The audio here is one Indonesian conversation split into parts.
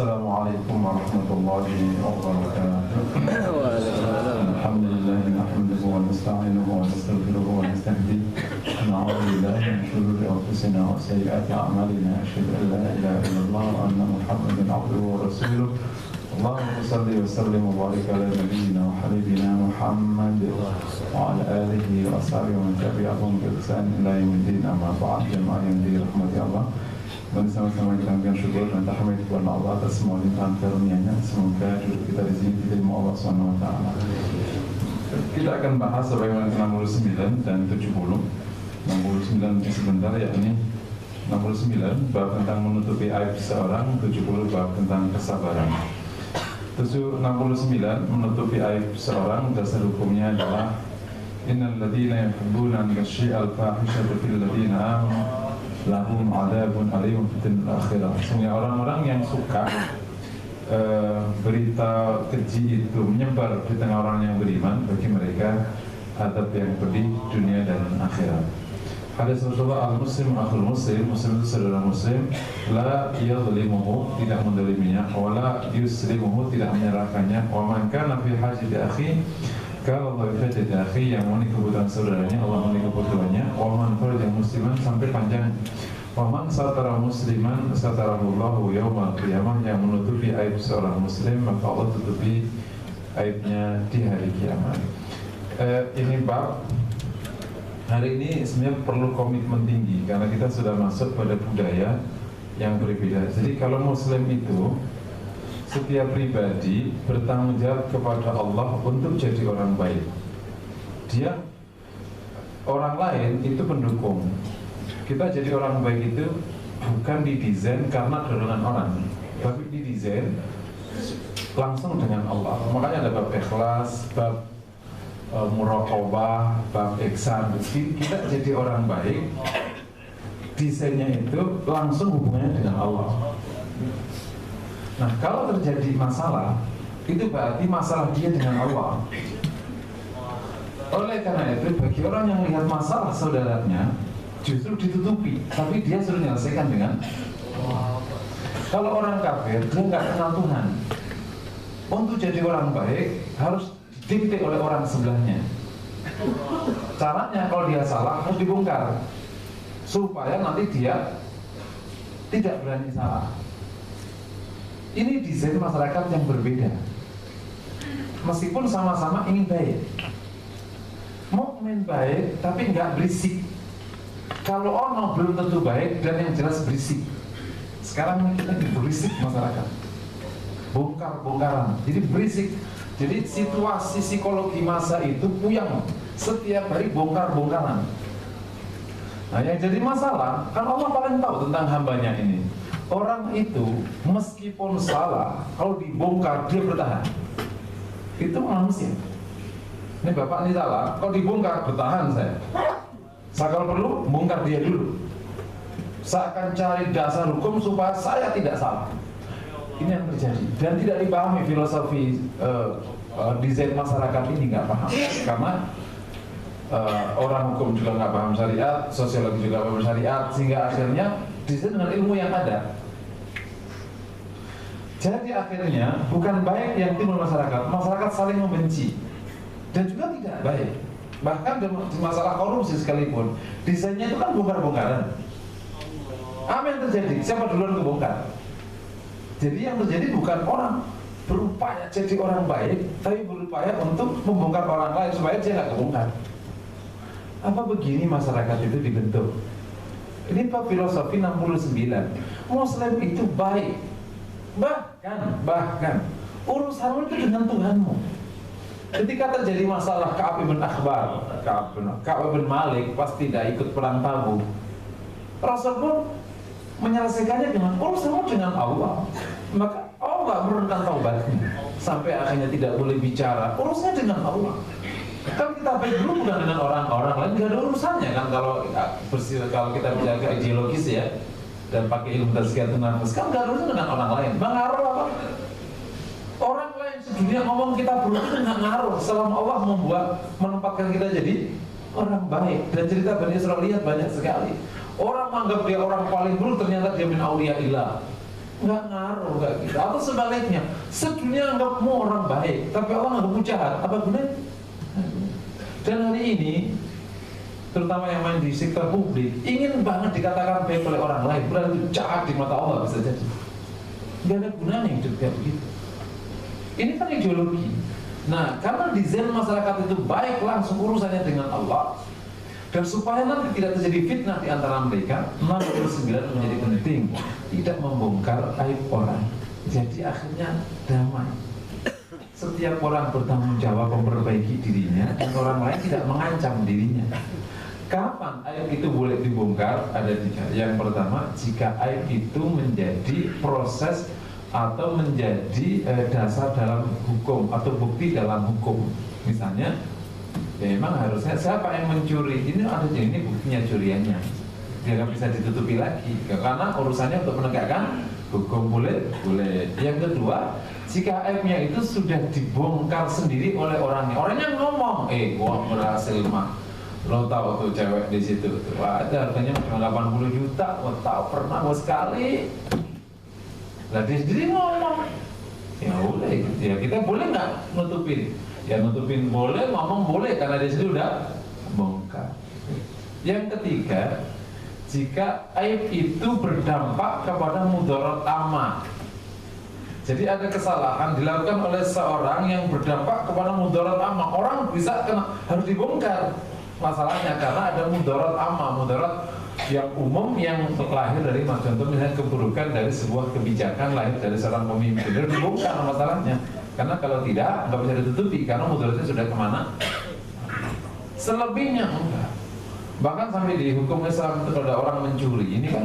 Assalamualaikum warahmatullahi wabarakatuh. Alhamdulillah nahmaduhu wa nasta'inuhu wa nastaghfiruhu wa nastahdihi. Na'udzu billahi min shururi anfusina wa sayyiati a'malina. Asyhadu an la ilaha illallah wa anna Muhammadan 'abduhu wa rasuluh. Allahumma shalli wa sallim wa barik ala nabiyyina wa habibina Muhammad wa ala alihi wa ashabihi wa man tabi'ahum bi ihsan ila yaumiddin. Amma ba'd. Jamaah yang dirahmati Allah, mari sama-sama kita mengucapkan syukur dan tahmid kepada Allah atas semua limpahan karunia-Nya. Semoga duduk kita di sini diterima Allah Subhanahu wa taala. Kita akan bahas sebagaimana 69 dan 70. 69 sebentar, yakni 69 bab tentang menutupi aib seseorang, 70 bab tentang kesabaran. 69 menutupi aib seseorang, dasar hukumnya adalah innal ladzina yuhibbuna an yashyi'al fahishata fil ladzina amanu lahum adabun alim fil akhirah. Sehingga orang-orang yang suka berita keji itu menyebar di tengah orang yang beriman, bagi mereka adab yang pedih dunia dan akhirat. Hadis Rasulullah, al-muslim akhul muslim, muslim itu saudara muslim, la yadhlimuhu, tidak mendoliminya, wala yuslimuhu, tidak menyerahkannya, wa man kana fi hajati akhi, kalau Allah hajati akhi, yang memenuhi kebutuhan saudaranya, Allah memenuhi kebutuhannya, wa man faraja musliman, sampai panjang, wa man satara musliman satarahullahu yaumal qiyamah, yang menutupi aib seorang muslim, maka Allah tutupi aibnya di hari kiamat. Ini bab hari ini sebenarnya perlu komitmen tinggi, karena kita sudah masuk pada budaya yang berbeda. Jadi kalau muslim itu, setiap pribadi bertanggung jawab kepada Allah untuk jadi orang baik. Dia, orang lain itu pendukung. Kita jadi orang baik itu bukan didesain karena dorongan orang, tapi didesain langsung dengan Allah. Makanya ada bab ikhlas, bab muraqabah, bab ihsan. Kita jadi orang baik, desainnya itu langsung hubungannya dengan Allah. Nah, kalau terjadi masalah, itu berarti masalah dia dengan Allah. Oleh karena itu, bagi orang yang melihat masalah saudaranya, justru ditutupi, tapi dia suruh menyelesaikan dengan Allah. Kalau orang kafir, dia nggak kenal Tuhan. Untuk jadi orang baik, harus didikte oleh orang sebelahnya. Caranya kalau dia salah harus dibongkar, supaya nanti dia tidak berani salah. Ini desain masyarakat yang berbeda, meskipun sama-sama ingin baik. Mukmin baik tapi nggak berisik. Kalau orang belum tentu baik dan yang jelas berisik. Sekarang ini kita berisik masyarakat, bongkar-bongkaran, jadi berisik. Jadi situasi psikologi masa itu puyang, setiap hari bongkar-bongkaran. Nah, yang jadi masalah, kan Allah paling tahu tentang hambanya ini. Orang itu meskipun salah, kalau dibongkar dia bertahan. Itu manusia. Ini bapak ini salah, kalau dibongkar bertahan saya. Kalau perlu bongkar dia dulu. Saya akan cari dasar hukum supaya saya tidak salah. Ini yang terjadi, dan tidak dipahami filosofi desain masyarakat ini, nggak paham, karena orang hukum juga nggak paham syariat, sosiologi juga nggak paham syariat, sehingga akhirnya desain dengan ilmu yang ada. Jadi akhirnya bukan baik yang timbul masyarakat saling membenci, dan juga tidak baik. Bahkan di masalah korupsi sekalipun, desainnya itu kan bongkar-bongkaran. Apa yang terjadi? Siapa duluan kebongkar? Jadi yang terjadi bukan orang berupaya jadi orang baik, tapi berupaya untuk membongkar orang lain supaya dia nggak kebongkar. Apa begini masyarakat itu dibentuk? Ini Pak filosofi 69. Muslim itu baik, bahkan urusanmu itu dengan Tuhanmu. Ketika terjadi masalah Ka'ab bin Akhbar, Ka'ab bin Malik pas tidak ikut perang Tabuk, Rasul pun menyelesaikannya dengan urusanmu dengan Allah. Maka Allah menurunkan taubatnya sampai akhirnya tidak boleh bicara, urusnya dengan Allah. Kan kita baik dulu bukan dengan orang-orang lain, nggak ada urusannya kan. Kalau kita bicara ideologis ya, dan pakai ilmu tazkiyatun nafs, kan nggak ada urusan dengan orang lain. Mengaruh apa? Orang lain sedunia ngomong kita buruk itu nggak ngaruh, selama Allah menempatkan kita jadi orang baik. Dan cerita Bani Israil lihat banyak sekali. Orang menganggap dia orang paling buruk, ternyata dia min auliyaillah. nggak ngaruh, nggak gitu. Atau sebaliknya, sedunia anggapmu orang baik, tapi Allah anggapmu jahat, apa gunanya? Dan hari ini, terutama yang main di sektor publik, ingin banget dikatakan baik oleh orang lain, padahal itu jahat di mata Allah bisa jadi. Nggak ada gunanya hidup kayak begitu. Ini kan ideologi. Nah, karena desain masyarakat itu baik, langsung urusannya dengan Allah. Dan supaya nanti tidak terjadi fitnah di antara mereka, 69 menjadi penting, tidak membongkar aib orang. Jadi akhirnya damai. Setiap orang bertanggung jawab memperbaiki dirinya, dan orang lain tidak mengancam dirinya. Kapan aib itu boleh dibongkar? Ada 3. Yang pertama, jika aib itu menjadi proses atau menjadi dasar dalam hukum atau bukti dalam hukum. Misalnya, ya memang harusnya siapa yang mencuri, ini ada ini buktinya curiannya, dia nggak bisa ditutupi lagi karena urusannya untuk menegakkan hukum. Boleh. Yang kedua, jika aibnya itu sudah dibongkar sendiri oleh orangnya ngomong, gua berhasil mah, lo tahu tuh cewek di situ tuh, ada harganya cuma 80 juta, lo tahu pernah gua sekali. Lah dia sendiri ngomong, ya boleh, ya kita boleh nggak nutupin? Ya nutupin boleh, ngomong boleh, karena dia sendiri udah bongkar. Yang ketiga, jika aib itu berdampak kepada mudarat amma. Jadi ada kesalahan dilakukan oleh seorang yang berdampak kepada mudarat amma. Orang bisa kena, harus dibongkar masalahnya karena ada mudarat amma, mudarat yang umum yang lahir dari, contoh misalnya keburukan dari sebuah kebijakan lahir dari seorang pemimpin, harus dibongkar masalahnya. Karena kalau tidak, nggak bisa ditutupi karena mudaratnya sudah kemana. Selebihnya enggak. Bahkan sampai di hukum Islam itu ada orang mencuri. Ini kan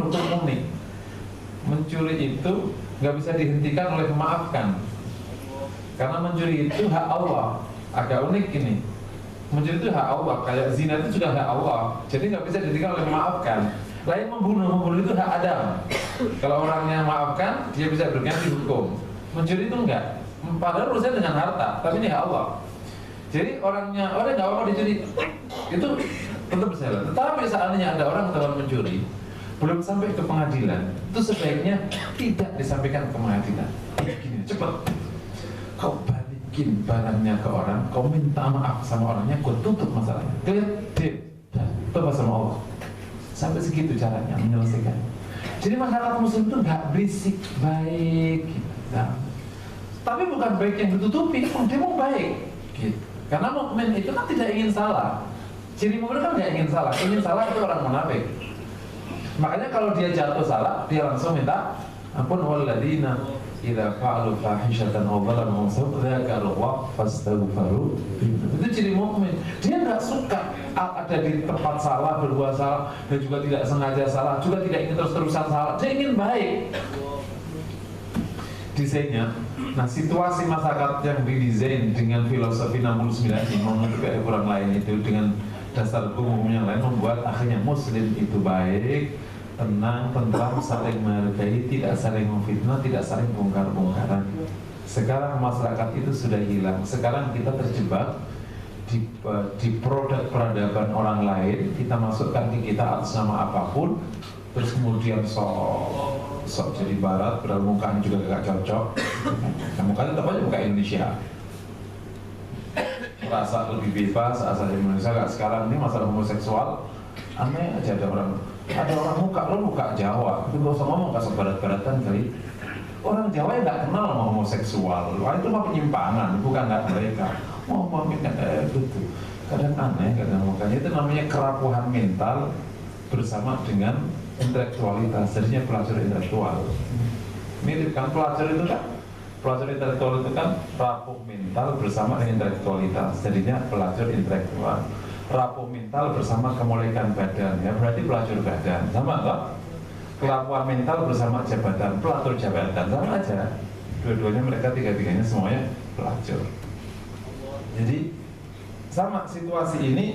hukum unik. Mencuri itu nggak bisa dihentikan oleh memaafkan. Karena mencuri itu hak Allah. Agak unik ini. Mencuri itu hak Allah. Kayak zina itu sudah hak Allah. Jadi nggak bisa dihentikan oleh memaafkan. Lain membunuh itu hak Adam. Kalau orangnya maafkan, dia bisa berganti hukum. Mencuri itu enggak, padahal urusannya dengan harta, tapi ini hak Allah. Jadi orangnya nggak apa-apa dicuri, itu tetap bersalah. Tetapi seandainya ada orang telah mencuri, belum sampai ke pengadilan, itu sebaiknya tidak disampaikan ke pengadilan. Gini, cepat, kau balikin barangnya ke orang, kau minta maaf sama orangnya, kau tutup masalahnya. Tobat sama Allah. Sampai segitu caranya menyelesaikan. Jadi masyarakat Muslim itu nggak berisik, baik. Nah, tapi bukan baik yang ditutupi, dia mau baik gitu. Karena mukmin itu kan tidak ingin salah. Ciri mukmin kan tidak ingin salah. Ingin salah itu orang munafik. Makanya kalau dia jatuh salah, dia langsung minta ampun. Walladzina idza fa'alu fahishatan aw dhalamu dzakarullaha fastaghfiru. Itu ciri mukmin. Dia nggak suka ada di tempat salah, berbuat salah, dan juga tidak sengaja salah, juga tidak ingin terus-terusan salah. Dia ingin baik. Desainnya, nah situasi masyarakat yang didesain dengan filosofi 69 ini menutupi kurang lain itu dengan dasar hukum yang lain membuat akhirnya Muslim itu baik, tenang, tentram, saling menghargai, tidak saling memfitnah, tidak saling bongkar-bongkaran. Sekarang masyarakat itu sudah hilang. Sekarang kita terjebak di produk peradaban orang lain. Kita masukkan ke kita atas nama apapun, terus kemudian sok jadi barat, padahal mukanya juga gak cocok. Nah, mukanya tetap aja muka Indonesia. Merasa lebih bebas asal Indonesia. Gak sekarang ini masalah homoseksual, aneh aja ada orang muka, lo muka Jawa, itu gak usah ngomong, gak usah barat-baratan kali. Orang Jawa yang gak kenal sama homoseksual, itu mah penyimpangan, bukan gak mereka. Ngomongin gitu. Kadang aneh, kadang mukanya itu namanya kerapuhan mental bersama dengan intelektualitas, jadinya pelacur intelektual. Mirip kan pelacur itu kan? Pelacur intelektual itu kan rapuh mental bersama dengan intelektualitas, jadinya pelacur intelektual. Rapuh mental bersama kemolekan badan, ya berarti pelacur badan, sama tak? Kerapuhan mental bersama jabatan, pelacur jabatan, sama aja. Dua-duanya mereka tiga-tiganya semuanya pelacur. Jadi sama situasi ini.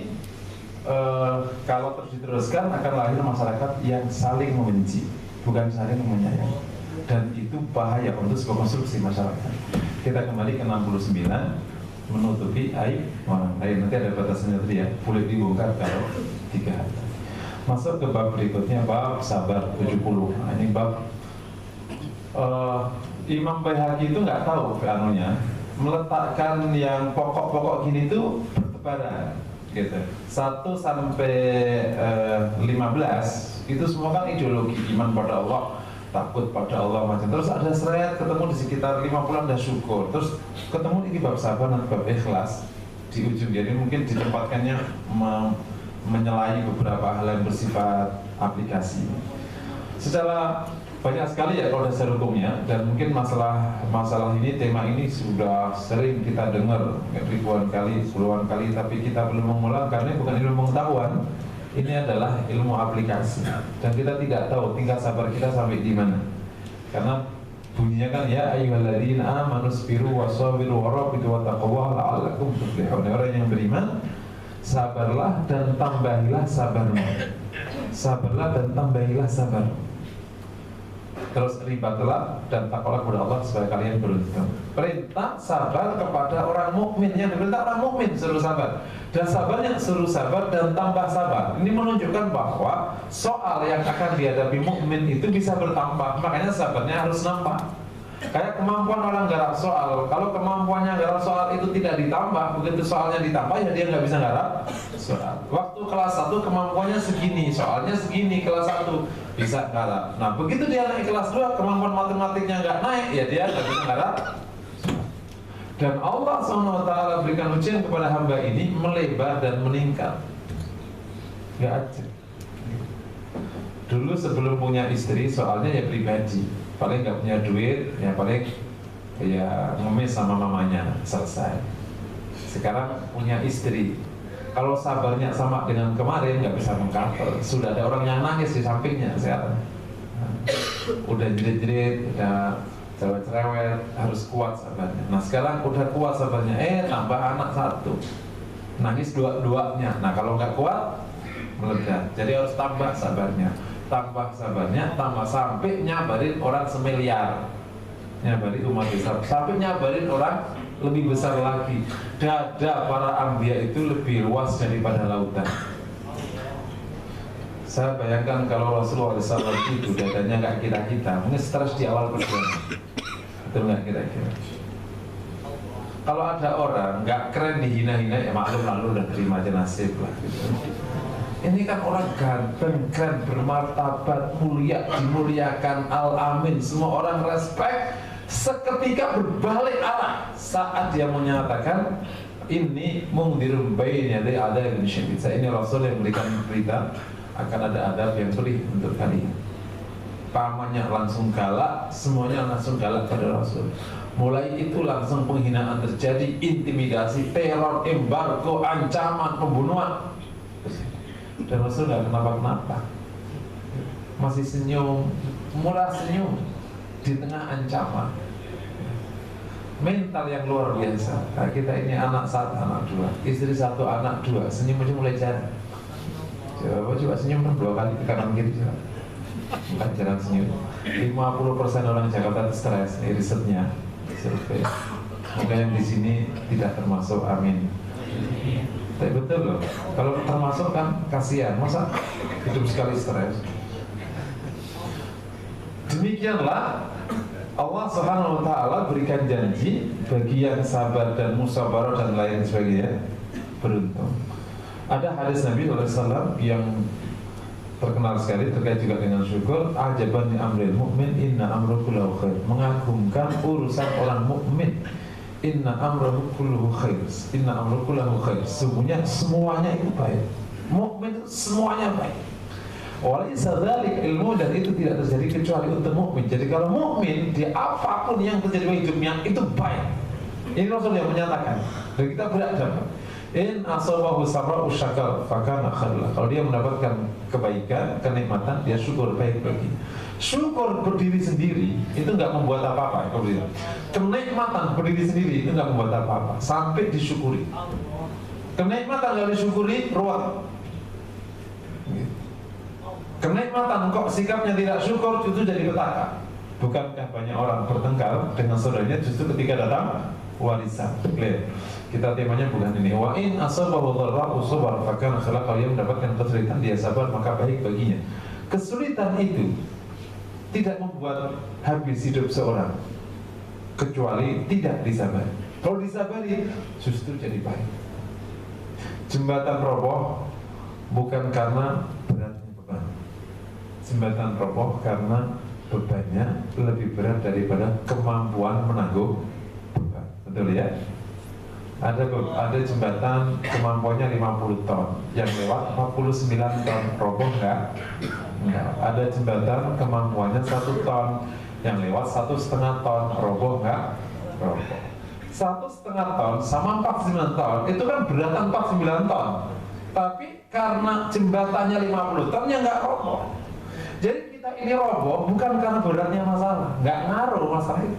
Kalau terus diteruskan akan lahir masyarakat yang saling membenci, bukan saling menyayangi, dan itu bahaya untuk sebuah konstruksi masyarakat. Kita kembali ke 69, menutupi aib orang lain. Nanti ada batasannya tadi ya, boleh dibongkar kalau 3 hari. Masuk ke bab berikutnya, bab sabar 70. Nah, ini bab Imam Baihaqi itu nggak tahu anunya, meletakkan yang pokok-pokok gini tuh bertebaran gitu. 1 sampai 15 itu semua kan ideologi iman pada Allah, takut pada Allah macam. Terus ada seret ketemu di sekitar 50 ada syukur. Terus ketemu ini bab sabar dan bab ikhlas di ujung. Jadi mungkin ditempatkannya menyelai beberapa hal yang bersifat aplikasi. Secara banyak sekali ya kalau dasar hukumnya, dan mungkin masalah ini, tema ini sudah sering kita dengar ribuan kali, puluhan kali, tapi kita belum mengulang karena bukan ilmu pengetahuan, ini adalah ilmu aplikasi, dan kita tidak tahu tingkat sabar kita sampai di mana. Karena bunyinya kan ya ayyuhalladzina amanu sabiru wasabiru warabitu wattaqullaha la'allakum tuflihun. Orang yang beriman, sabarlah dan tambahilah sabarmu. Sabarlah dan tambahilah sabarmu. Terus ribatlah dan takwalah kepada Allah supaya kalian beruntung. Perintah sabar kepada orang mukmin, yang diperintah orang mukmin suruh sabar, dan sabarnya suruh sabar dan tambah sabar. Ini menunjukkan bahwa soal yang akan dihadapi mukmin itu bisa bertambah, makanya sabarnya harus nambah. Kayak kemampuan orang garap soal, kalau kemampuannya garap soal itu tidak ditambah, begitu soalnya ditambah ya dia nggak bisa garap soal. Waktu kelas 1 kemampuannya segini, soalnya segini, kelas 1 bisa garap. Nah begitu dia naik kelas 2, kemampuan matematiknya nggak naik, ya dia nggak bisa garap. Dan Allah SWT berikan ujian kepada hamba ini melebar dan meningkat. Nggak aja. Dulu sebelum punya istri, soalnya ya pribadi, paling nggak punya duit, ya paling ya ngemis sama mamanya, selesai. Sekarang punya istri, kalau sabarnya sama dengan kemarin nggak bisa mengcover. Sudah ada orang yang nangis di sampingnya sekarang. Udah jerit-jerit, udah cerewet-cerewet, harus kuat sabarnya. Nah sekarang udah kuat sabarnya, tambah anak 1, nangis dua-duanya. Nah kalau nggak kuat meledak, jadi harus tambah sabarnya. Tambah sabarnya, tambah sampai nyabarin orang semiliar, nyabarin umat besar, sampai nyabarin orang lebih besar lagi. Dada para anbiya itu lebih luas daripada lautan. Saya bayangkan kalau Rasulullah SAW itu dadanya nggak kita, mungkin stres di awal perjalanan. Betul nggak kira-kira? Kalau ada orang nggak keren dihina-hina, ya maklum lalu udah terima aja nasib lah gitu. Ini kan orang ganteng, keren, bermartabat, mulia, dimuliakan, al-amin, semua orang respect. Seketika berbalik arah saat dia menyatakan ini mungdirun bainnya ada yang syadid. Ini Rasul yang memberikan berita akan ada adab yang pedih untuk kalian. Pamannya langsung galak, semuanya langsung galak pada Rasul. Mulai itu langsung penghinaan terjadi, intimidasi, teror, embargo, ancaman, pembunuhan. Dan Rasul gak kenapa-kenapa, masih senyum, murah senyum di tengah ancaman. Mental yang luar biasa. Nah, kita ini anak 1, anak 2, istri 1, anak 2, senyum aja mulai jarang. Coba senyum 2 kali ke kanan kiri, bukan jarang senyum. 50% orang Jakarta itu stres, ini risetnya, survei. Maka yang di sini tidak termasuk, amin. Tapi betul loh, kalau termasuk kan kasihan, masa hidup sekali stres. Demikianlah Allah Subhanahu wa Ta'ala berikan janji bagi yang sabar dan musabarah dan lain sebagainya, beruntung. Ada hadis Nabi SAW yang terkenal sekali terkait juga dengan syukur. Ajaban li amril mu'min inna amru kullahu khair. Mengagumkan urusan orang mukmin. Inna amru kulluhu khair. Inna amru kulluhu khair. Semuanya itu baik. Mukmin semuanya baik. Walaysa dzalik ilmu, dan itu tidak terjadi kecuali untuk mukmin. Jadi kalau mukmin, dia apapun yang terjadi pada hidupnya itu baik. Ini Rasul yang menyatakan. Dan kita beradab. In asabahu sarra'u syakar fakana khairlah. Kalau dia mendapatkan kebaikan, kenikmatan, dia syukur, baik bagi. Syukur berdiri sendiri itu nggak membuat apa-apa. Kenikmatan berdiri sendiri itu nggak membuat apa-apa sampai disyukuri. Kenikmatan nggak disyukuri, ruwet. Kenikmatan kok sikapnya tidak syukur, itu jadi petaka. Bukankah banyak orang bertengkar dengan saudaranya justru ketika datang warisan? Clear. Kita temanya bukan ini. Wa in asabahu dharra'u sabar fakana khairan. Kalau dia mendapatkan kesulitan, dia sabar, maka baik baginya. Kesulitan itu tidak membuat habis hidup seorang kecuali tidak disabari. Kalau disabari justru jadi baik. Jembatan roboh bukan karena beratnya beban. Jembatan roboh karena bebannya lebih berat daripada kemampuan menanggung beban. Betul ya? Ada jembatan kemampuannya 50 ton, yang lewat 49 ton, roboh enggak? Enggak. Ada jembatan kemampuannya 1 ton, yang lewat 1,5 ton, roboh enggak? Roboh. 1,5 ton sama 49 ton itu kan beratan 49 ton. Tapi karena jembatannya 50 ton ya enggak roboh. Jadi kita ini roboh bukan karena beratnya masalah, enggak ngaruh masalah itu.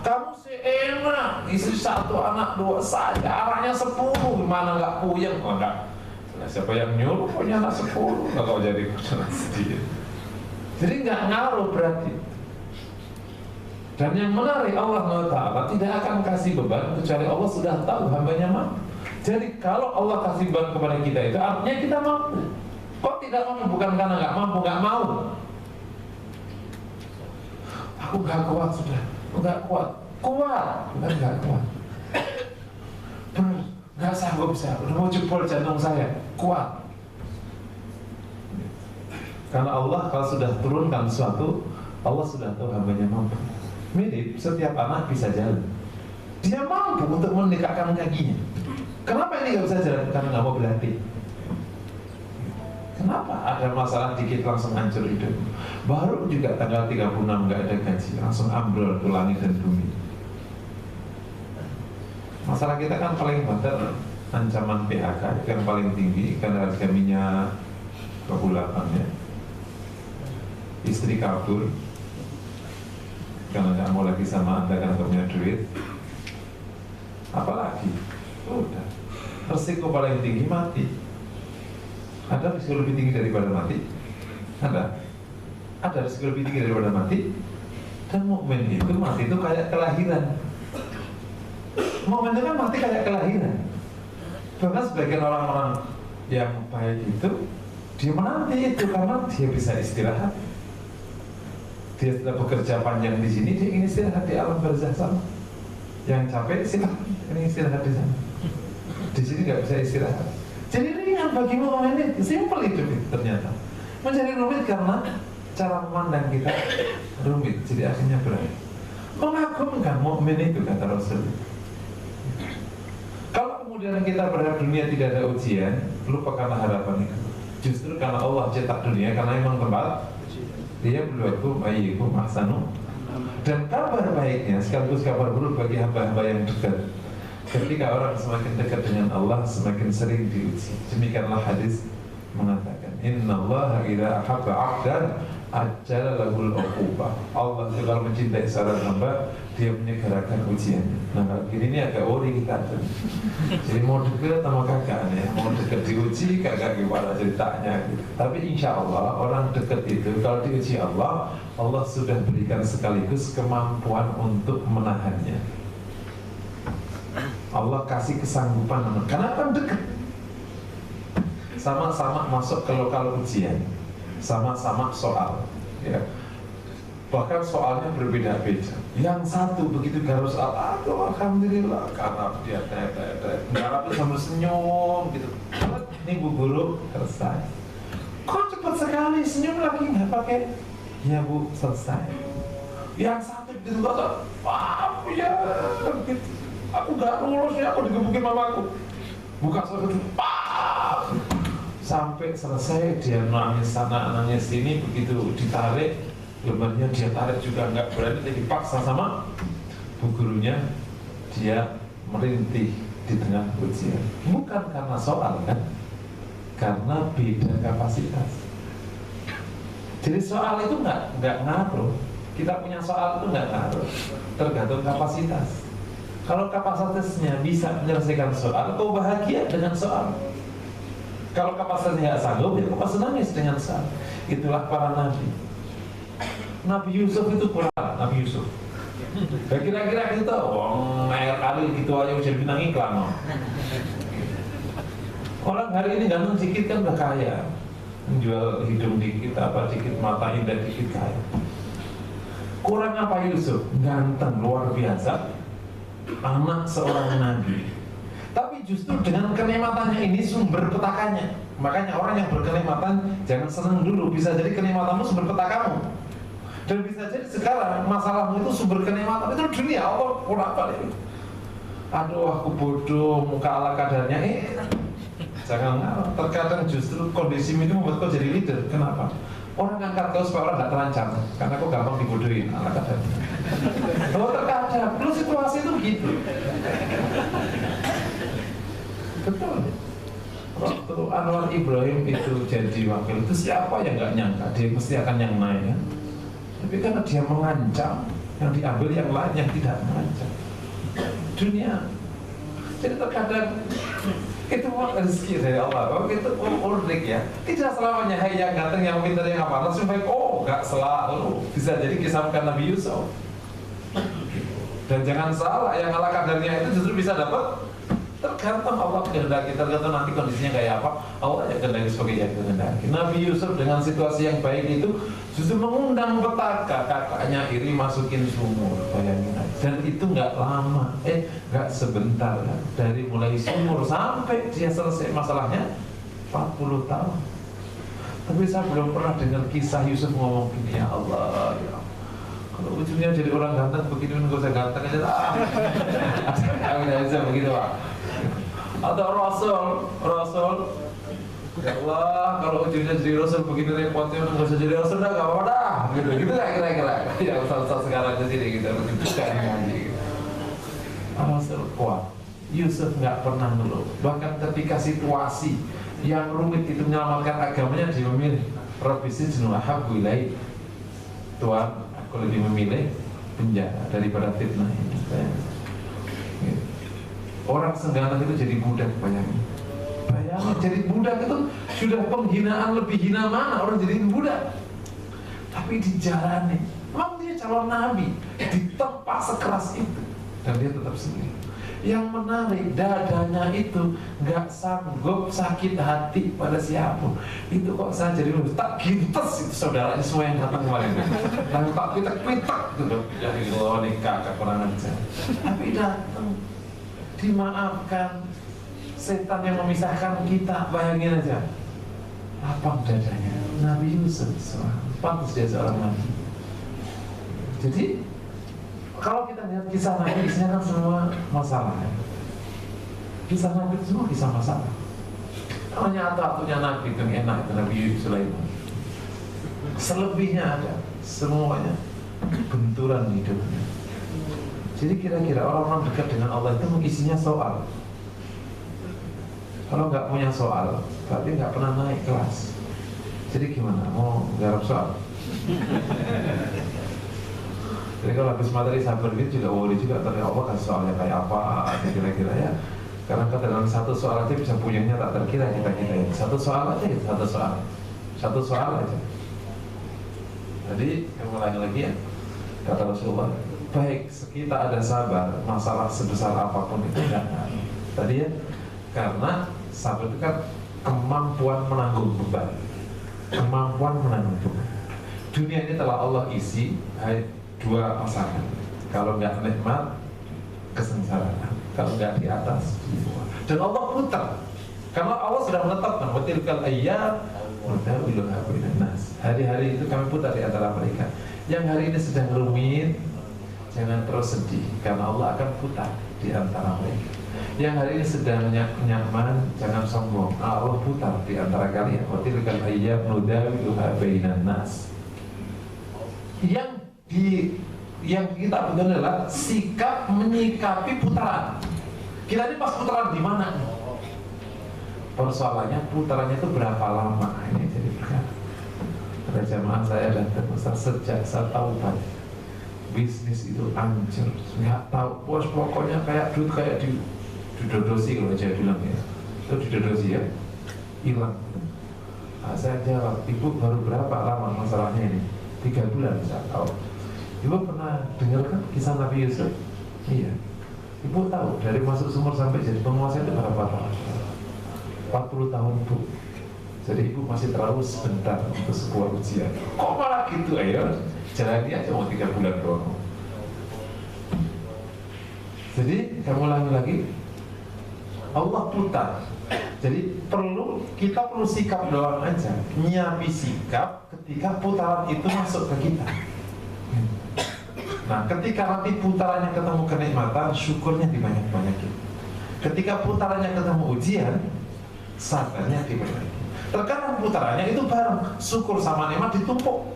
Kamu enak, istri 1, anak 2 saja, anaknya 10, gimana nggak puyeng? Oh enggak, nah, siapa yang nyuruh punya anak 10? Nggak kau jadi sedih. Jadi nggak ngaruh berarti. Dan yang menarik, Allah SWT tidak akan kasih beban kecuali Allah sudah tahu hambanya mampu. Jadi kalau Allah kasih beban kepada kita itu artinya kita mampu. Kok tidak mampu? Bukan karena nggak mampu, nggak mau. Aku nggak kuat sudah. Enggak kuat, bukan enggak kuat. Enggak sanggup saya, udah mau jebol jantung saya, kuat. Karena Allah kalau sudah turunkan sesuatu, Allah sudah tahu hambanya mampu. Mirip setiap anak bisa jalan, dia mampu untuk mendekatkan kakinya. Kenapa ini nggak bisa jalan? Karena nggak mau berlatih. Kenapa? Ada masalah dikit langsung hancur hidup. Baru juga tanggal 36 nggak ada gaji, langsung ambrol ke langit dan bumi. Masalah kita kan paling banter ancaman PHK yang paling tinggi karena harga minyak kebulatannya. Istri kabur karena nggak mau lagi sama Anda karena nggak punya duit. Apalagi, udah resiko paling tinggi mati. Ada risiko lebih tinggi daripada mati? Ada risiko lebih tinggi daripada mati. Dan mukmin itu mati itu kayak kelahiran. Mukmin itu kan mati kayak kelahiran. Bahkan sebagian orang-orang yang baik itu dia menanti itu karena dia bisa istirahat. Dia sudah bekerja panjang di sini, dia ingin istirahat di alam barzakh sana. Yang capek silahkan ini istirahat di sana. Di sini nggak bisa istirahat. Jadi ringan bagi mukmin itu, simpel hidup itu ternyata. Menjadi rumit karena cara memandang kita rumit, jadi akhirnya berat. Mengagumkan mukmin itu kata Rasul. Kalau kemudian kita berharap dunia tidak ada ujian, lupakanlah harapan itu. Justru karena Allah cetak dunia, karena memang tempat dia berlaku ayyikum ahsanu. Dan kabar baiknya sekaligus kabar buruk bagi hamba-hamba yang dekat. Ketika orang semakin dekat dengan Allah, semakin sering diuji. Demikianlah hadis mengatakan, Innallaha idza ahabba 'abdan ajjala lahul 'uqubah. Allah kalau mencintai seorang hamba, dia menyegerakan ujiannya. Nah, kalau gini ini agak worry kita tuh. Jadi mau dekat sama kakak nih, mau dekat diuji, kakak gimana ceritanya gitu. Tapi insya Allah orang dekat itu kalau diuji Allah, Allah sudah berikan sekaligus kemampuan untuk menahannya. Allah kasih kesanggupan karena kan dekat. Sama-sama masuk ke lokal ujian, sama-sama soal ya. Bahkan soalnya berbeda-beda. Yang satu begitu garus aduh alhamdulillah karena dia ngarap sambil senyum gitu. Ini Bu Guru selesai. Kok cepat sekali senyum lagi nggak pakai? Ya Bu selesai. Yang satu begitu kata, wah ya gitu. Aku gak lulus ya, aku digebukin mamaku. Buka suatu sampai selesai dia nangis sana nangis sini. Begitu ditarik lembarnya dia tarik juga nggak berani, dipaksa sama bu gurunya. Dia merintih di tengah ujian. Bukan karena soal kan, karena beda kapasitas. Jadi soal itu nggak ngaruh. Kita punya soal itu nggak ngaruh, tergantung kapasitas. Kalau kapasitasnya bisa menyelesaikan soal, kau bahagia dengan soal. Kalau kapasitasnya nggak sanggup, ya kau pasti nangis dengan soal. Itulah para nabi. Nabi Yusuf itu kurang, Nabi Yusuf. Kira-kira kita, air kali gitu aja bisa bintang iklan. Orang hari ini ganteng sedikit kan udah kaya, menjual hidung dikit, apa dikit mata indah dikit kaya. Kurang apa Yusuf? Ganteng, luar biasa, anak seorang nabi. Tapi justru dengan kenikmatannya ini sumber petakannya. Makanya orang yang berkenikmatan jangan senang dulu. Bisa jadi kenikmatanmu sumber petakamu. Dan bisa jadi sekarang masalahmu itu sumber kenikmatan itu dunia. Allah kurang apa itu? Aduh, aku bodoh, muka ala kadarnya. Jangan, terkadang justru kondisi itu membuat kau jadi leader. Kenapa? Orang ngangkat kau supaya orang gak terancam, karena kau gampang dibodohin ala kadarnya. Oh, terkadang, lu situasi itu begitu. Betul. Waktu Anwar Ibrahim itu jadi wakil, itu siapa yang gak nyangka dia mesti akan yang naik ya? Tapi karena dia mengancam, yang diambil yang lain yang tidak mengancam. Dunia. Jadi terkadang itu rezeki dari Allah. Kalau itu unik ya. Tidak selamanya hai yang ganteng, yang pintar, yang apa. Langsung baik. Oh, nggak selalu. Bisa jadi kisahkan Nabi Yusuf. Dan jangan salah, yang ala kadarnya itu justru bisa dapat. Tergantung Allah kehendaki, tergantung nanti kondisinya kayak apa. Allah yang kehendaki sebagai yang kehendaki. Nabi Yusuf dengan situasi yang baik itu justru mengundang petaka, kakaknya iri masukin sumur, bayangin aja. Dan itu nggak lama, nggak sebentar ya. Dari mulai sumur sampai dia selesai masalahnya 40 tahun. Tapi saya belum pernah dengar kisah Yusuf ngomong gini, ya Allah, ya Allah, kalau ujungnya jadi orang ganteng begini, nggak usah ganteng aja lah. Nggak bisa begitu Pak. Atau Rasul, ya Allah, kalau ujungnya jadi Rasul begini repotnya, nggak usah jadi Rasul dah, nggak apa-apa dah, gitu lah kira-kira. Ya Ustaz sekarang di sini gitu, bukan ngaji. Rasul kuat, Yusuf nggak pernah ngeluh. Bahkan ketika situasi yang rumit itu menyelamatkan agamanya, dia memilih Rabbi sijnu ahabbu ilai. Tuhan, aku lebih memilih penjara daripada fitnah ini. Orang sengganang itu jadi budak, bayangin. Jadi budak itu sudah penghinaan lebih hina mana orang jadi budak. Tapi dijalani. Memang dia calon nabi, ditempa sekeras itu, dan dia tetap sendiri. Yang menarik, dadanya itu nggak sanggup sakit hati pada siapapun. Itu kok saya jadi tak gintes itu saudaranya semua yang datang kemarin. Dan tak pitek-pitek itu dong. Jadi lo nikah kekurangan aja. Tapi datang, dimaafkan. Setan yang memisahkan kita, bayangin aja. Lapang dadanya. Nabi Yusuf, pantas dia seorang nabi. Jadi kalau kita lihat kisah Nabi, isinya kan semua masalah ya. Kisah Nabi itu semua kisah masalah. Namanya atunya Nabi itu enak, itu Nabi Sulaiman. Selebihnya ada, semuanya benturan hidupnya. Jadi kira-kira orang-orang dekat dengan Allah itu isinya soal. Kalau nggak punya soal, berarti nggak pernah naik kelas. Jadi gimana? Mau garap soal? Jadi kalau habis materi sabar gitu juga worry juga, ternyata Allah kasih soalnya kayak apa kira-kira ya. Karena dalam satu soal aja bisa punyanya tak terkira kita ini. Satu soal aja gitu, satu soal aja. Jadi mulai lagi ya, kata Rasulullah, baik kita ada sabar, masalah sebesar apapun itu enggak. Tadi ya, karena sabar itu kan kemampuan menanggung beban, kemampuan menanggung beban. Dunia ini telah Allah isi dua pasangan. Kalau nggak nikmat, kesengsaraan. Kalau nggak di atas, dan Allah putar. Karena Allah sudah menetapkan watilkal ayyam nudawiluha bainan nas. Hari-hari itu kami putar di antara mereka. Yang hari ini sedang rumit, jangan terus sedih, karena Allah akan putar di antara mereka. Yang hari ini sedang nyaman, jangan sombong, Allah putar di antara kalian. Watilkal ayyam nudawiluha bainan nas. Yang kita butuhkan adalah sikap menyikapi putaran. Kita ini pas putaran di mana? Persoalannya putarannya itu berapa lama? Ini jadi perkara. Ada jamaah saya dan Ustaz sejak saya tahu Pak, bisnis itu hancur. Nggak tahu, bos pokoknya kayak duit kayak didodosi kalau saya bilang ya. Itu didodosi ya, hilang. Nah, saya jawab, ibu baru berapa lama masalahnya ini? 3 bulan saya tahu. Ibu pernah dengar kan kisah Nabi Yusuf? Iya. Ibu tahu dari masuk sumur sampai jadi penguasa itu berapa tahun? 40 tahun Bu. Jadi ibu masih terlalu sebentar untuk sebuah ujian. Kok malah gitu? Ayo jalani aja mau 3 bulan doang. Jadi kamu ulangi lagi. Allah putar. Jadi kita perlu sikap doang aja. Nyiapi sikap ketika putaran itu masuk ke kita. Nah, ketika nanti putarannya ketemu kenikmatan, syukurnya dibanyak-banyakin. Ketika putarannya ketemu ujian, sabarnya dibanyakin. Terkadang putarannya itu bareng, syukur sama nikmat ditumpuk.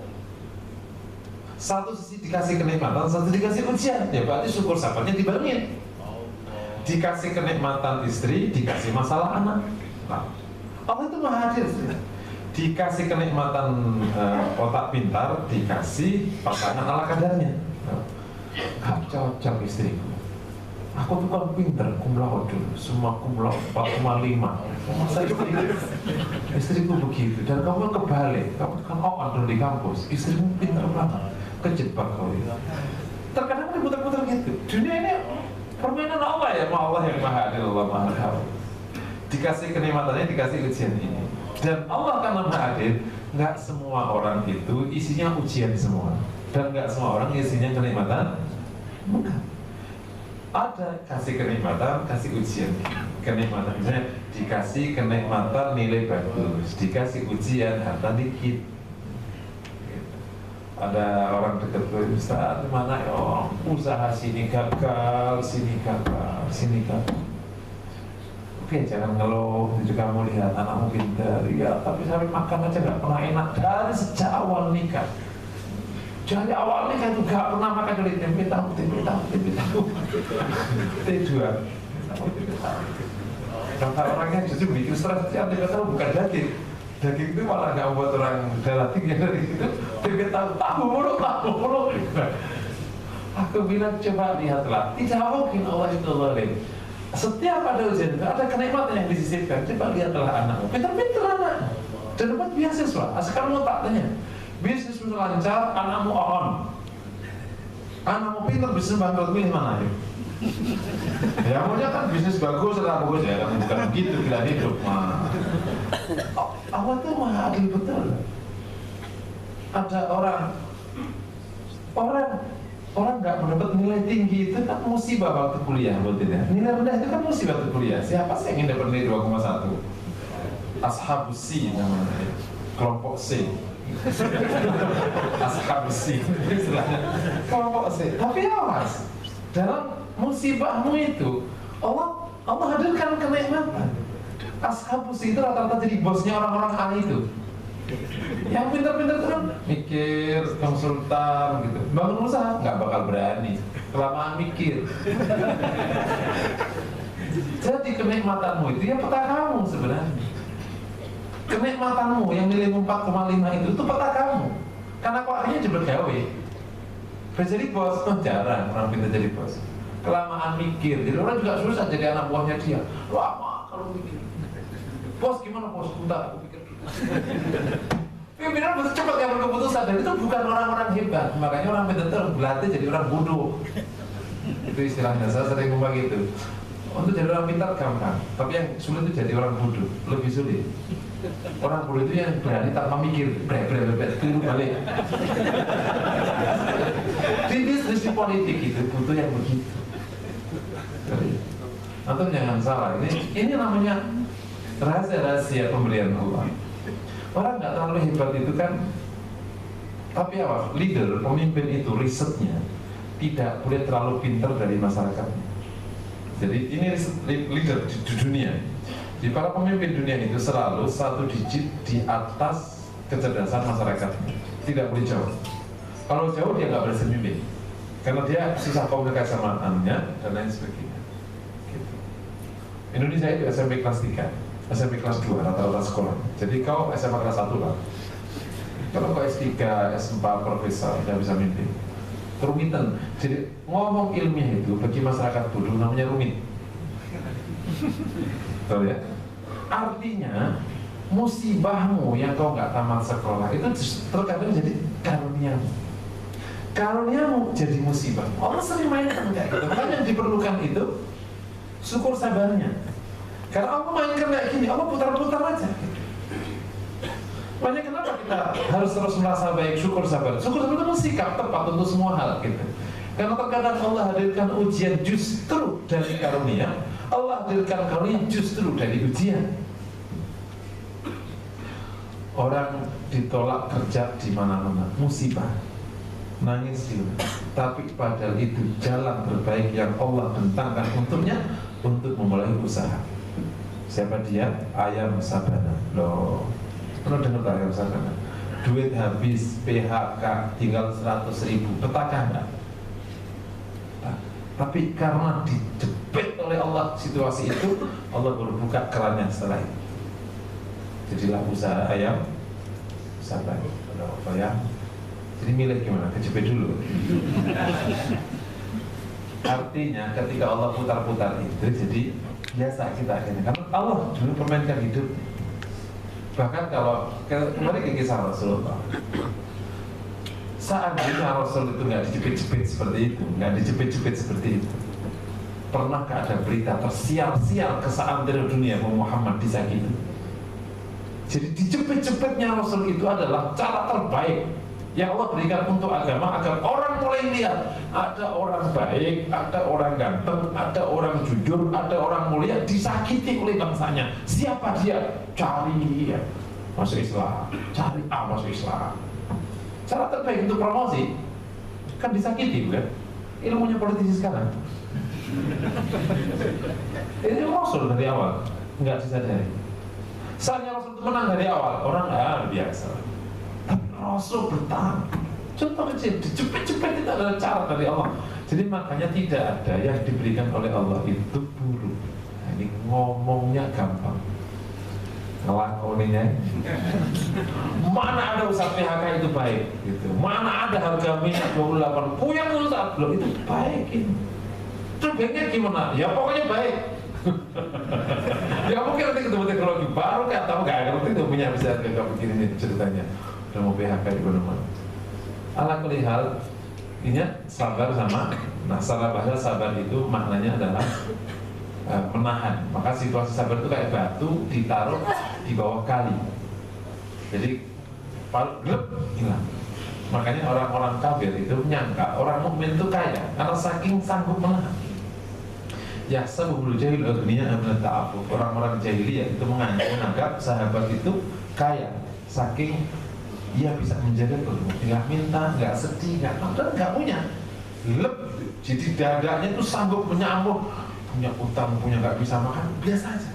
Satu sisi dikasih kenikmatan, satu dikasih ujian, ya berarti syukur sabarnya dibarengin. Dikasih kenikmatan istri, dikasih masalah anak. Nah, Allah itu maha adil. Dikasih kenikmatan otak pintar, dikasih pasangan ala kadarnya. Gak cocok istriku. Aku tuh kan pintar, cum laude dulu, semua cum laude 4,5. Masa istriku begitu, dan kamu kebalik. Kamu kan dulu di kampus, istrimu pintar banget, kejebak kau itu. Terkadang diputar-putar gitu. Dunia ini permainan Allah ya, Allah yang maha adil, Allah maha tahu. Dikasih kenikmatannya, dikasih ujian ini. Dan Allah karena maha adil, nggak semua orang itu isinya ujian semua, dan nggak semua orang isinya kenikmatan. Bukan. Ada kasih kenikmatan, kasih ujian. Kenikmatan misalnya dikasih kenikmatan nilai bagus, dikasih ujian harta dikit. Ada orang dekat gue, Ustaz, mana ya usaha sini gagal, sini gagal, sini gagal. Oke, jangan ngeluh, itu kamu lihat anakmu pintar, ya, tapi sampai makan aja gak pernah enak dari sejak awal nikah. Dari awal nikah itu gak pernah makan dari tempe tahu. T2. Kata orangnya justru bikin stres, tempe tahu bukan daging. Daging itu malah gak buat orang darah tinggi dari situ. Tempe tahu mulu. Aku bilang coba lihatlah, tidak mungkin Allah itu zalim. Setiap ada ujian, ada kenikmatan yang disisipkan. Coba lihatlah anakmu, pintar-pintar anak, dan dapat beasiswa. Sekarang mau tak tanya, bisnis lancar, anakmu on, anakmu pintar, bisnis bangkrut, pilih mana ya? Ya maunya kan bisnis bagus, bagus ya, kan bukan begitu gila hidup. Allah tuh maha adil betul. Ada orang nggak mendapat nilai tinggi itu kan musibah waktu kuliah, buat dia. Nilai rendah itu kan musibah waktu kuliah. Siapa sih yang ingin dapat nilai 2,1? Ashabus C namanya, kelompok C. Ashabus C, kelompok C. Tapi awas, dalam musibahmu itu Allah hadirkan kenikmatan. Ashabus C itu rata-rata jadi bosnya orang-orang A itu. Yang pintar-pintar itu kan mikir, konsultan gitu, bangun usaha nggak bakal berani, kelamaan mikir. Jadi kenikmatanmu itu ya peta kamu sebenarnya. Kenikmatanmu yang nilaimu 4,5 itu peta kamu. Karena kok akhirnya coba gawe. Jadi bos, jarang orang pintar jadi bos. Kelamaan mikir, jadi orang juga susah jadi anak buahnya dia. Lama kalau mikir. Bos gimana bos? Bentar aku pikir. Pimpinan betul cepat yang berkeputusan, dan itu bukan orang-orang hebat. Makanya orang pintar itu berlatih jadi orang bodoh. Itu istilahnya, saya sering ngomong gitu. Untuk jadi orang pintar gampang, tapi yang sulit itu jadi orang bodoh, lebih sulit. Orang bodoh itu yang berani tanpa mikir, keliru balik. Di bisnis, di politik itu butuh yang begitu. Atau jangan salah, ini namanya rahasia-rahasia pemberian Allah. Orang nggak terlalu hebat itu kan, tapi apa? Leader, pemimpin itu risetnya tidak boleh terlalu pintar dari masyarakatnya. Jadi ini leader di dunia. Di para pemimpin dunia itu selalu 1 digit di atas kecerdasan masyarakatnya. Tidak boleh jauh. Kalau jauh dia nggak berhasil memimpin, karena dia susah komunikasi sama anaknya dan lain sebagainya. Gitu. Indonesia itu SMP kelas 3. SMP kelas 2 rata-rata sekolah. Jadi kau SMA kelas 1 lah. Kalau kau S3, S4 profesor, tidak bisa mimpi. Kerumitan. Jadi ngomong ilmiah itu bagi masyarakat bodoh namanya rumit. Betul ya? Artinya musibahmu yang kau nggak tamat sekolah itu terkadang jadi karuniamu. Karuniamu jadi musibah. Allah sering mainkan kayak gitu. Makanya yang diperlukan itu syukur sabarnya. Karena Allah mainkan kayak gini, Allah putar-putar aja. Makanya kenapa kita harus terus merasa baik, syukur sabar. Syukur sabar itu sikap tepat untuk semua hal gitu. Karena terkadang Allah hadirkan ujian justru dari karunia, Allah hadirkan karunia justru dari ujian. Orang ditolak kerja di mana-mana, musibah, nangis juga. Tapi padahal itu jalan terbaik yang Allah bentangkan untuknya untuk memulai usaha. Siapa dia? Ayam Sabana. Loh, pernah dengar Ayam Sabana? Duit habis, PHK, tinggal 100.000, petaka enggak? Tapi karena dijepit oleh Allah situasi itu, Allah baru buka kerannya setelah itu. Jadilah usaha Ayam Sabana. Loh, ya. Jadi milik gimana? Kejepit dulu. Artinya ketika Allah putar-putar itu, jadi biasa kita akhirnya. Karena Allah dulu permainkan hidup. Bahkan kalau kemarin ke kisah Rasulullah, seandainya Rasul itu nggak dijepit-jepit seperti itu, nggak dijepit-jepit seperti itu, pernahkah ada berita tersiar-siar ke seantero dunia bahwa Muhammad disakiti? Jadi dijepit-jepitnya Rasul itu adalah cara terbaik yang Allah berikan untuk agama, agar orang mulai lihat ada orang baik, ada orang ganteng, ada orang jujur, ada orang mulia disakiti oleh bangsanya. Siapa dia? Cari ya, masuk Islam, cari masuk Islam. Cara terbaik untuk promosi kan disakiti, bukan? Ilmunya politisi sekarang. Ini Rasul dari awal nggak disadari. Saatnya Rasul itu menang dari awal, orang biasa. Rasul bertahan. Contoh kecil, dijepit-jepit itu adalah cara dari Allah. Jadi makanya tidak ada yang diberikan oleh Allah itu buruk. Nah, ini ngomongnya gampang, ngelakoninya mana ada usaha PHK itu baik gitu. Mana ada harga minyak 28 puyeng usaha belum itu baik ini. Terus baiknya gimana? Ya pokoknya baik. Ya mungkin nanti ketemu teknologi baru kayak tahu nggak ngerti itu punya bisa kayak begini ceritanya. Udah mau PHK di mana-mana. Ala kulli hal, intinya sabar sama. Nah, salah bahasa sabar itu maknanya adalah menahan. Maka situasi sabar itu kayak batu ditaruh di bawah kali. Jadi gelap hilang. Makanya orang-orang kafir itu menyangka orang mukmin itu kaya karena saking sanggup menahan. Ya sebelum jahil dunia amna ta'afuf. Orang-orang jahiliyah itu menganggap sahabat itu kaya saking dia bisa menjaga tubuh, nggak minta, nggak sedih, nggak punya, lep, jadi dadanya itu sanggup menyambut, punya utang, punya nggak bisa makan, biasa aja.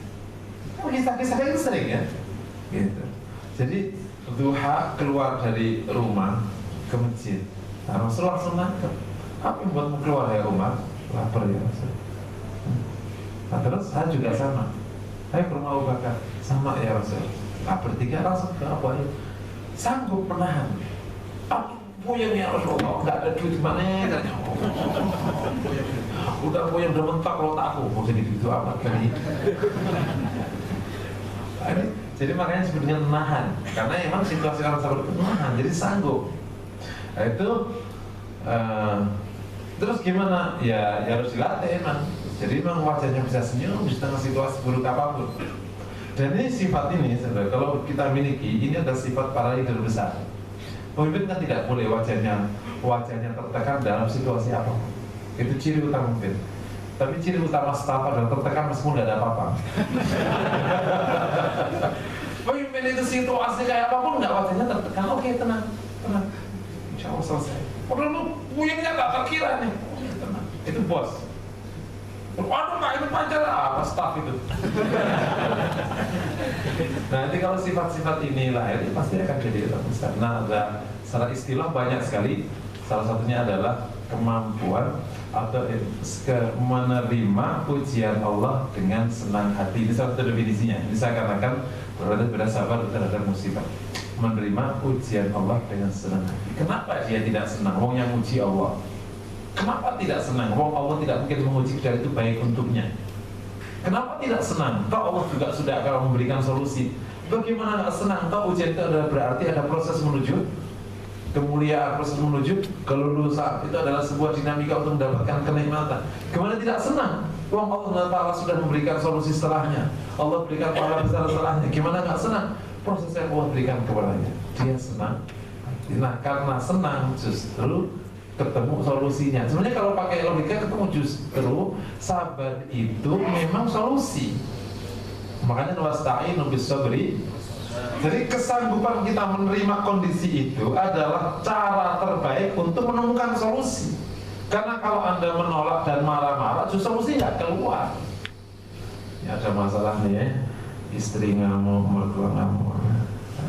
Kisah-kisah itu sering ya, gitu. Jadi duha keluar dari rumah ke masjid, nah, Rasul langsung nangkep, apa yang buatmu keluar ya Umar? Lapar ya Rasul. Nah terus saya juga sama, saya ke rumah Abu Bakar, sama ya Rasul. Nah bertiga langsung ke apa ya? Sanggup menahan. Aku puyeng ya Rasulullah, nggak ada duit mana katanya. Udah puyeng, udah mentok otakku. Mau jadi gitu amat kali. Jadi makanya sebenarnya menahan, karena emang situasi orang sabar itu menahan, jadi sanggup. Nah, itu terus gimana? Ya harus dilatih emang. Jadi memang wajahnya bisa senyum di tengah situasi buruk apapun. Dan ini sifat ini sebenarnya kalau kita miliki, ini adalah sifat para leader besar. Pemimpin kan tidak boleh wajahnya tertekan dalam situasi apa. Itu ciri utama pemimpin. Tapi ciri utama staf adalah tertekan meskipun tidak ada apa-apa. Pemimpin itu situasi kayak apapun nggak wajahnya tertekan. Oke, tenang. Insya Allah selesai. Padahal lu puyengnya nggak terkira nih. Tenang. Itu bos. Waduh Pak, itu pacar apa staff itu? Nah nanti kalau sifat-sifat ini lahir, ini pasti akan jadi orang besar. Nah secara istilah banyak sekali. Salah satunya adalah kemampuan atau menerima pujian Allah dengan senang hati. Ini salah satu definisinya. Ini saya katakan berada sabar terhadap musibah. Menerima pujian Allah dengan senang hati. Kenapa dia tidak senang? Wong yang muji Allah. Kenapa tidak senang? Wong Allah tidak mungkin menguji kecuali itu baik untuknya. Kenapa tidak senang? Toh Allah juga sudah akan memberikan solusi. Bagaimana nggak senang? Toh ujian itu adalah berarti ada proses menuju kemuliaan, proses menuju kelulusan. Itu adalah sebuah dinamika untuk mendapatkan kenikmatan. Gimana tidak senang? Wong Allah Ta'ala sudah memberikan solusi setelahnya. Allah berikan pahala besar setelahnya. Gimana nggak senang? proses yang Allah berikan kepadanya, dia senang. Nah, karena senang justru ketemu solusinya. Sebenarnya kalau pakai logika ketemu justru sabar itu memang solusi. Makanya wasta'inu bis sabri. Jadi kesanggupan kita menerima kondisi itu adalah cara terbaik untuk menemukan solusi. Karena kalau Anda menolak dan marah-marah, justru solusi nggak keluar. Ya, ada masalah nih ya, istri ngamuk, mertua ngamuk.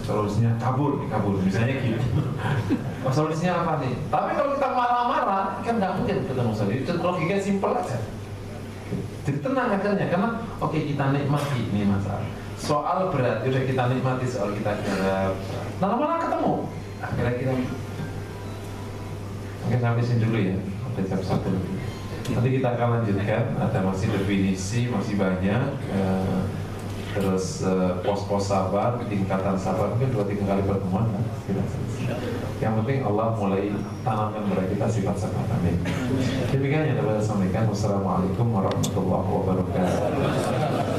Solusinya kabur, misalnya gitu. Solusinya apa nih? Tapi kalau kita marah-marah, kan nggak mungkin ketemu solusi. Logika simpel aja. Jadi tenang akhirnya, karena oke, kita nikmati ini masalah. Soal berat, udah kita nikmati soal kita garap. Nah, lama-lama ketemu. Akhirnya kita mungkin sampai sini dulu ya. Udah jam 1 lebih. Nanti kita akan lanjutkan. Ada masih definisi, masih banyak. Terus pos-pos sabar, tingkatan sabar mungkin 2-3 kali pertemuan kan? Yang penting Allah mulai tanamkan kepada kita sifat sabar. Amin. Demikian yang dapat saya sampaikan. Wassalamualaikum warahmatullahi wabarakatuh.